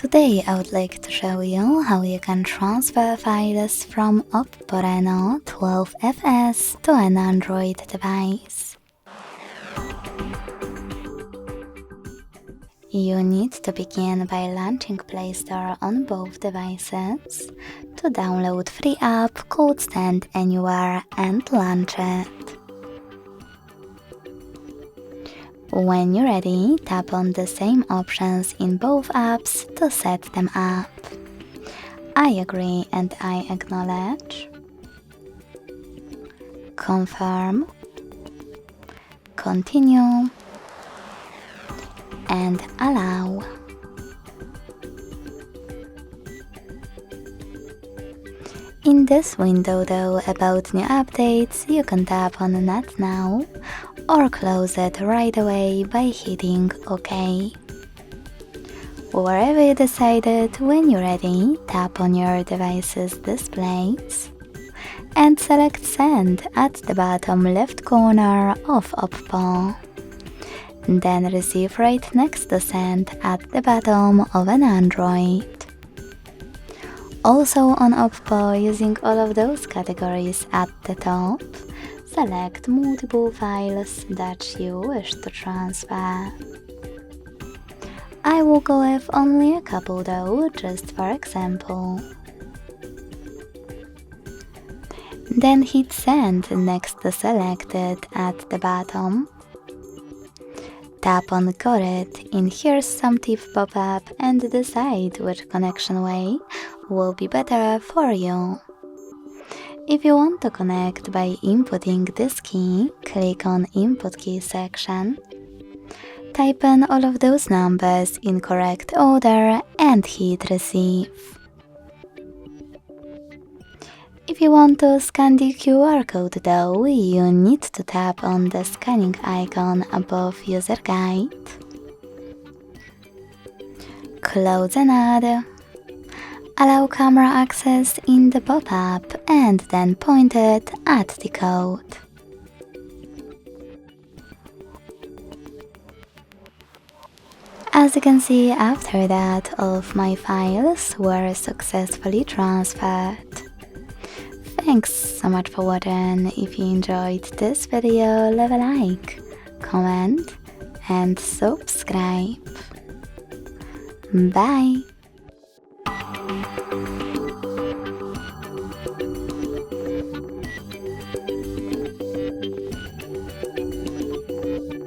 Today I would like to show you how you can transfer files from OPPO RENO12 FS to an Android device. You need to begin by launching Play Store on both devices to download free app called Stand Anywhere and launch it. When you're ready, tap on the same options in both apps to set them up. I agree and I acknowledge. Confirm. Continue. And allow. In this window though about new updates, you can tap on Not Now or close it right away by hitting OK. Wherever you decided, when you're ready, tap on your device's displays and select Send at the bottom left corner of OPPO. Then Receive right next to Send at the bottom of an Android. Also on OPPO, using all of those categories at the top, select multiple files that you wish to transfer. I will go with only a couple though, just for example. Then hit Send next to Selected at the bottom. Tap on Got It in Here's Some Tip pop-up and decide which connection way will be better for you. If you want to connect by inputting this key, click on Input Key section. Type in all of those numbers in correct order and hit Receive. If you want to scan the QR code though, you need to tap on the scanning icon above User Guide. Close another. Allow camera access in the pop-up and then point it at the code. As you can see, after that, all of my files were successfully transferred. Thanks so much for watching. If you enjoyed this video, leave a like, comment and subscribe. Bye!